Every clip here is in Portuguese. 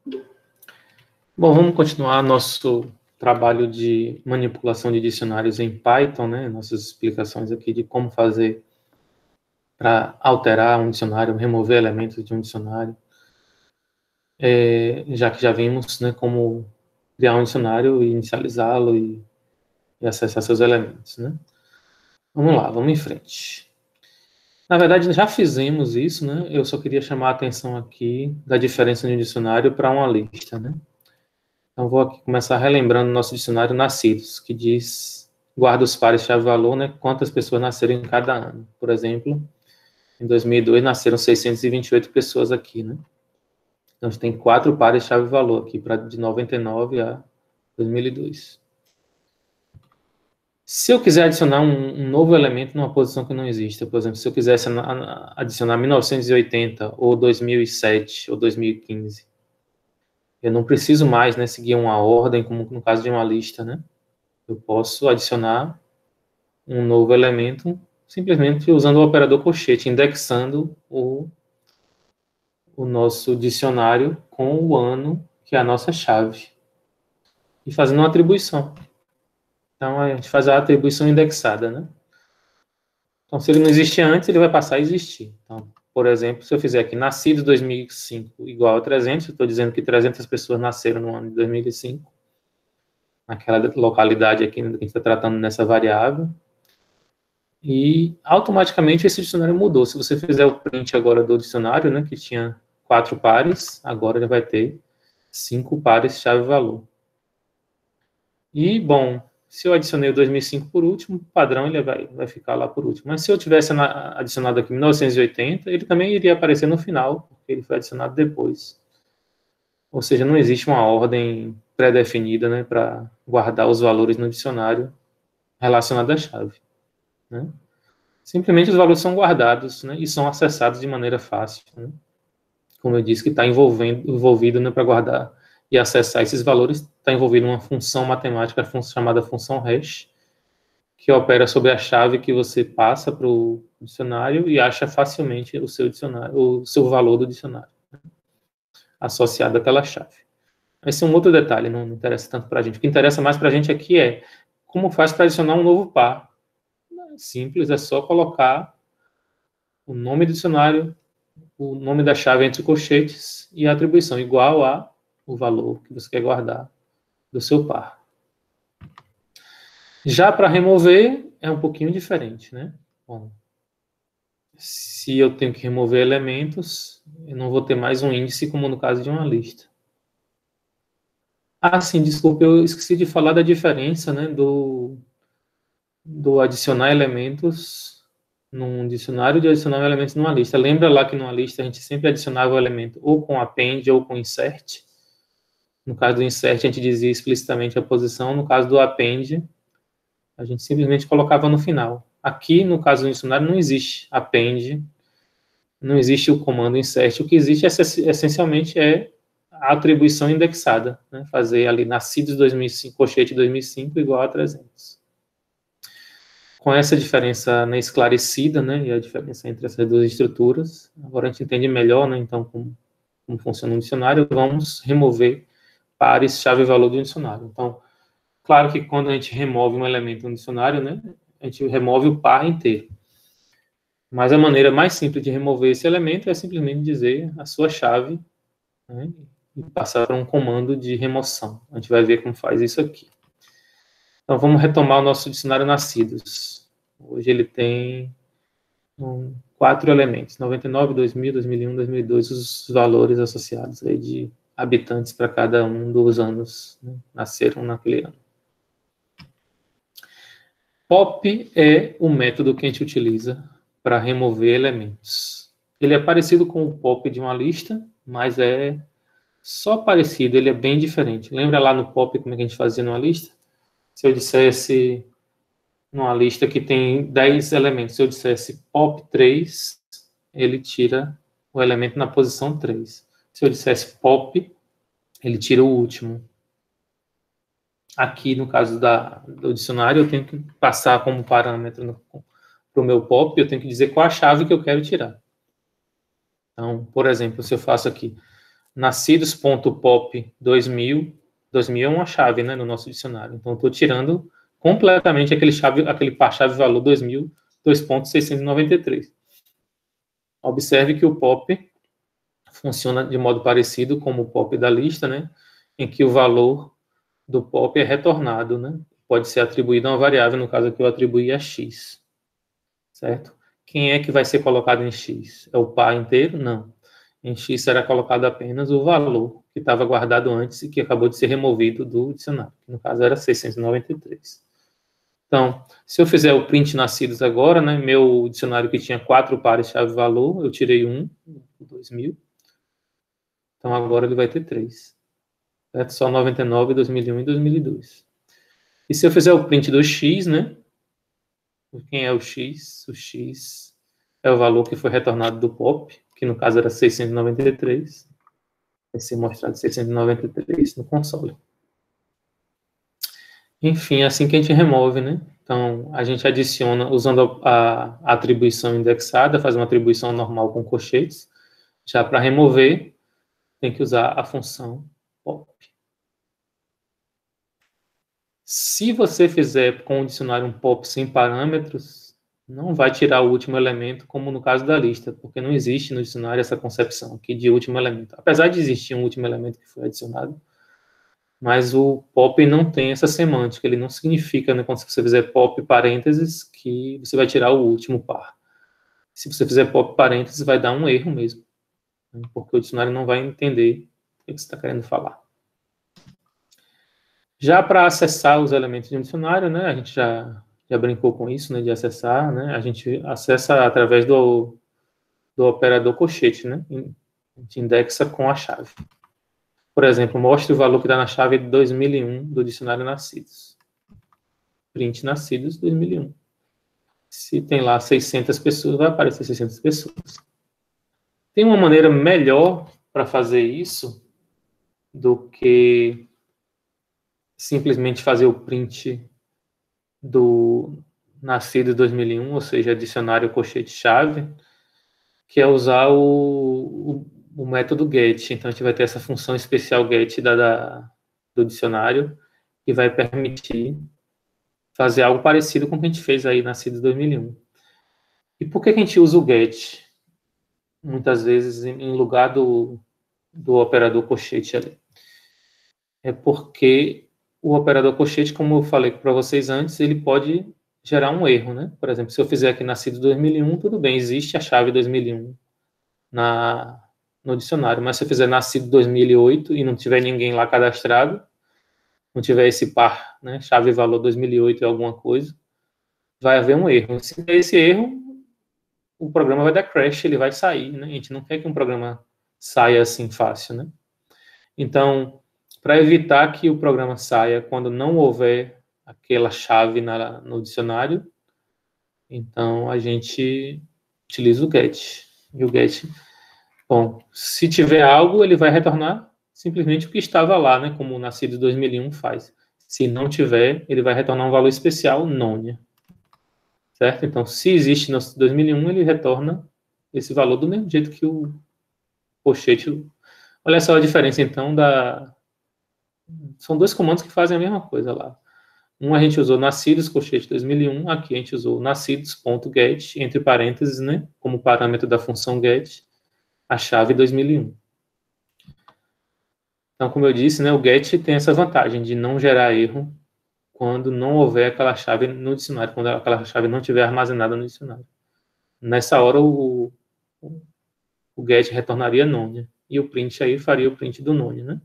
Bom, vamos continuar nosso trabalho de manipulação de dicionários em Python, né? Nossas explicações aqui de como fazer para alterar um dicionário, remover elementos de um dicionário. Já que já vimos, né, como criar um dicionário e inicializá-lo e acessar seus elementos, né? Vamos lá, vamos em frente. Na verdade, já fizemos isso, né? Eu só queria chamar a atenção aqui da diferença de um dicionário para uma lista, né? Então, vou aqui começar relembrando nosso dicionário nascidos, que diz, guarda os pares chave-valor, né? Quantas pessoas nasceram em cada ano. Por exemplo, em 2002 nasceram 628 pessoas aqui, né? Então, a gente tem 4 pares chave-valor aqui, de 99 a 2002. Se eu quiser adicionar um novo elemento numa posição que não exista, por exemplo, se eu quisesse adicionar 1980, ou 2007, ou 2015, eu não preciso mais, né, seguir uma ordem, como no caso de uma lista, né? Eu posso adicionar um novo elemento simplesmente usando o operador colchete, indexando o nosso dicionário com o ano, que é a nossa chave, e fazendo uma atribuição. Então, a gente faz a atribuição indexada, né? Então, se ele não existia antes, ele vai passar a existir. Então, por exemplo, se eu fizer aqui, nascido 2005 igual a 300, eu estou dizendo que 300 pessoas nasceram no ano de 2005, naquela localidade aqui que a gente está tratando nessa variável, e automaticamente esse dicionário mudou. Se você fizer o print agora do dicionário, né, que tinha 4 pares, agora ele vai ter 5 pares chave-valor. E, bom, se eu adicionei o 2005 por último, o padrão ele vai ficar lá por último. Mas se eu tivesse adicionado aqui 1980, ele também iria aparecer no final, porque ele foi adicionado depois. Ou seja, não existe uma ordem pré-definida, né, para guardar os valores no dicionário relacionado à chave, né? Simplesmente os valores são guardados, né, e são acessados de maneira fácil, né? Como eu disse, que está envolvido, né, para guardar e acessar esses valores, está envolvido uma função matemática chamada função hash, que opera sobre a chave que você passa para o dicionário e acha facilmente o seu valor do dicionário, né, associado àquela chave. Esse é um outro detalhe, não interessa tanto para a gente. O que interessa mais para a gente aqui é como faz para adicionar um novo par. É simples, é só colocar o nome do dicionário, o nome da chave entre colchetes e a atribuição igual a o valor que você quer guardar do seu par. Já para remover, é um pouquinho diferente, né? Bom, se eu tenho que remover elementos, eu não vou ter mais um índice como no caso de uma lista. Ah, sim, desculpa, eu esqueci de falar da diferença, né, do adicionar elementos num dicionário de adicionar elementos numa lista. Lembra lá que numa lista a gente sempre adicionava o elemento ou com append ou com insert? No caso do insert, a gente dizia explicitamente a posição. No caso do append, a gente simplesmente colocava no final. Aqui, no caso do dicionário, não existe append, não existe o comando insert. O que existe essencialmente é a atribuição indexada, né? Fazer ali nascidos 2005, colchete 2005 igual a 300. Com essa diferença, né, esclarecida, né, e a diferença entre essas duas estruturas, agora a gente entende melhor, né, então, como funciona um dicionário. Vamos remover pares chave-valor do dicionário. Então, claro que quando a gente remove um elemento no dicionário, né, a gente remove o par inteiro. Mas a maneira mais simples de remover esse elemento é simplesmente dizer a sua chave, né, e passar para um comando de remoção. A gente vai ver como faz isso aqui. Então, vamos retomar o nosso dicionário nascidos. Hoje ele tem 4 elementos, 99, 2000, 2001, 2002, os valores associados aí de habitantes para cada um dos anos, né, nasceram naquele ano. Pop é o método que a gente utiliza para remover elementos. Ele é parecido com o pop de uma lista, mas é só parecido, ele é bem diferente. Lembra lá no pop como é que a gente fazia numa lista? Se eu dissesse numa lista que tem 10 elementos, se eu dissesse pop 3, ele tira o elemento na posição 3. Se eu dissesse pop, ele tira o último. Aqui, no caso do dicionário, eu tenho que passar como parâmetro para o meu pop, eu tenho que dizer qual a chave que eu quero tirar. Então, por exemplo, se eu faço aqui nascidos.pop 2000 é uma chave, né, no nosso dicionário. Então, eu estou tirando completamente aquele par-chave valor 2000, 2.693. Observe que o pop funciona de modo parecido como o pop da lista, né, em que o valor do pop é retornado, né, pode ser atribuído a uma variável, no caso aqui eu atribuí a x, certo? Quem é que vai ser colocado em x? É o par inteiro? Não. Em x será colocado apenas o valor que estava guardado antes e que acabou de ser removido do dicionário, que no caso era 693. Então, se eu fizer o print nascidos agora, né, meu dicionário que tinha 4 pares chave-valor, eu tirei 2000. Então, agora ele vai ter 3. Certo? Só 99, 2001 e 2002. E se eu fizer o print do x, né? Quem é o x? O x é o valor que foi retornado do pop, que no caso era 693. Vai ser mostrado 693 no console. Enfim, é assim que a gente remove, né? Então, a gente adiciona, usando a atribuição indexada, faz uma atribuição normal com colchetes. Já para remover, tem que usar a função pop. Se você fizer com o dicionário um pop sem parâmetros, não vai tirar o último elemento, como no caso da lista, porque não existe no dicionário essa concepção aqui de último elemento. Apesar de existir um último elemento que foi adicionado, mas o pop não tem essa semântica, ele não significa, né, quando você fizer pop parênteses, que você vai tirar o último par. Se você fizer pop parênteses, vai dar um erro mesmo, né, porque o dicionário não vai entender o que você está querendo falar. Já para acessar os elementos de um dicionário, né, a gente já brincou com isso, né, de acessar, né, a gente acessa através do operador colchete, né, a gente indexa com a chave. Por exemplo, mostre o valor que dá na chave de 2001 do dicionário Nascidos. Print Nascidos 2001. Se tem lá 600 pessoas, vai aparecer 600 pessoas. Tem uma maneira melhor para fazer isso do que simplesmente fazer o print do Nascido 2001, ou seja, dicionário colchete-chave, que é usar o método get. Então, a gente vai ter essa função especial get do dicionário, que vai permitir fazer algo parecido com o que a gente fez aí Nascido 2001. E por que a gente usa o get? Muitas vezes em lugar do operador colchete ali. É porque o operador colchete, como eu falei para vocês antes, ele pode gerar um erro, né? Por exemplo, se eu fizer aqui Nascido 2001, tudo bem, existe a chave 2001 no dicionário, mas se eu fizer Nascido 2008 e não tiver ninguém lá cadastrado, não tiver esse par, né, chave valor 2008 e alguma coisa, vai haver um erro. Se der esse erro, o programa vai dar crash, ele vai sair, né? A gente não quer que um programa saia assim fácil, né? Então, para evitar que o programa saia quando não houver aquela chave no dicionário, então a gente utiliza o get. E o get, bom, se tiver algo, ele vai retornar simplesmente o que estava lá, né? Como o Nascido 2001 faz. Se não tiver, ele vai retornar um valor especial, nônia. Certo? Então, se existe no 2001, ele retorna esse valor do mesmo jeito que o colchete. Olha só a diferença, então, são dois comandos que fazem a mesma coisa lá. Um a gente usou nascidos, colchete 2001, aqui a gente usou nascidos.get, entre parênteses, né, como parâmetro da função get, a chave 2001. Então, como eu disse, né, o get tem essa vantagem de não gerar erro quando não houver aquela chave no dicionário, quando aquela chave não estiver armazenada no dicionário. Nessa hora, o get retornaria none, e o print aí faria o print do none, né?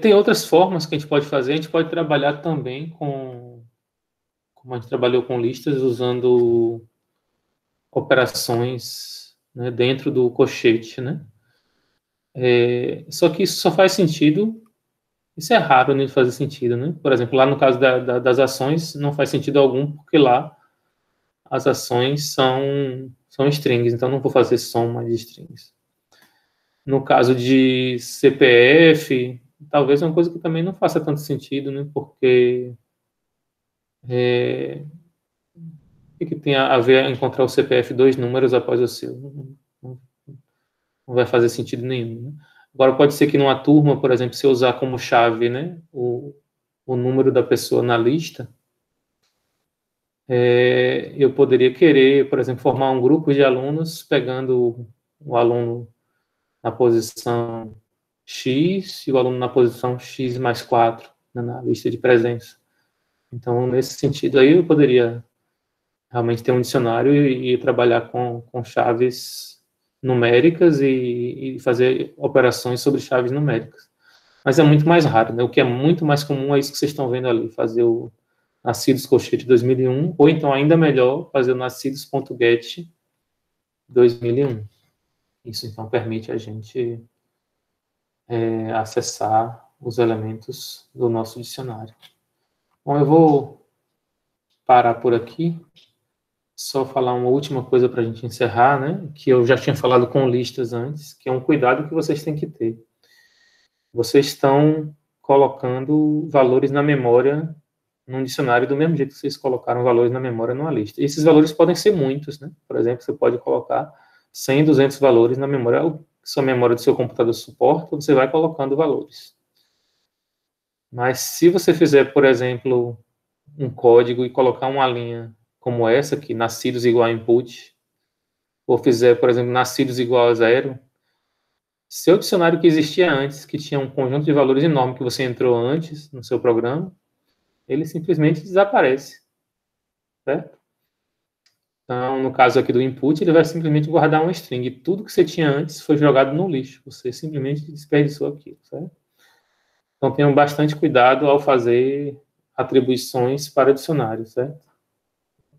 Tem outras formas que a gente pode fazer, a gente pode trabalhar também como a gente trabalhou com listas, usando operações, né, dentro do colchete, né? Só que isso só faz sentido, isso é raro, né, de fazer sentido, né? Por exemplo, lá no caso das ações, não faz sentido algum, porque lá as ações são strings, então não vou fazer soma de strings. No caso de CPF, talvez é uma coisa que também não faça tanto sentido, né? Porque o que tem a ver encontrar o CPF dois números após o seu? Não vai fazer sentido nenhum, né? Agora, pode ser que numa turma, por exemplo, se eu usar como chave, né, o número da pessoa na lista, eu poderia querer, por exemplo, formar um grupo de alunos pegando o aluno na posição X e o aluno na posição X mais 4, né, na lista de presença. Então, nesse sentido aí, eu poderia realmente ter um dicionário e trabalhar com chaves numéricas e fazer operações sobre chaves numéricas. Mas é muito mais raro, né? O que é muito mais comum é isso que vocês estão vendo ali, fazer o Nascidos Colchete 2001, ou então, ainda melhor, fazer o nascidos.get 2001. Isso, então, permite a gente acessar os elementos do nosso dicionário. Bom, eu vou parar por aqui. Só falar uma última coisa para a gente encerrar, né? Que eu já tinha falado com listas antes, que é um cuidado que vocês têm que ter. Vocês estão colocando valores na memória num dicionário do mesmo jeito que vocês colocaram valores na memória numa lista. E esses valores podem ser muitos, né? Por exemplo, você pode colocar 100, 200 valores na memória, o que sua memória do seu computador suporta, você vai colocando valores. Mas se você fizer, por exemplo, um código e colocar uma linha como essa aqui, nascidos igual a input, ou fizer, por exemplo, nascidos igual a 0, seu dicionário que existia antes, que tinha um conjunto de valores enorme que você entrou antes no seu programa, ele simplesmente desaparece, certo? Então, no caso aqui do input, ele vai simplesmente guardar uma string. Tudo que você tinha antes foi jogado no lixo. Você simplesmente desperdiçou aquilo, certo? Então, tenham bastante cuidado ao fazer atribuições para dicionários, certo?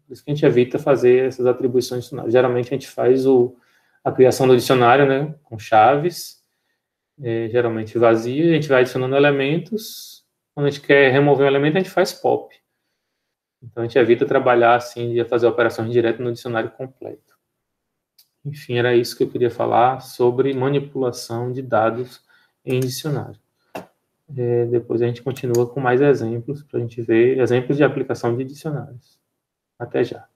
Por isso que a gente evita fazer essas atribuições dicionárias. Geralmente, a gente faz a criação do dicionário, né, com chaves, geralmente vazio, a gente vai adicionando elementos. Quando a gente quer remover um elemento, a gente faz pop. Então, a gente evita trabalhar assim, de fazer operações direto no dicionário completo. Enfim, era isso que eu queria falar sobre manipulação de dados em dicionário. Depois a gente continua com mais exemplos, para a gente ver exemplos de aplicação de dicionários. Até já.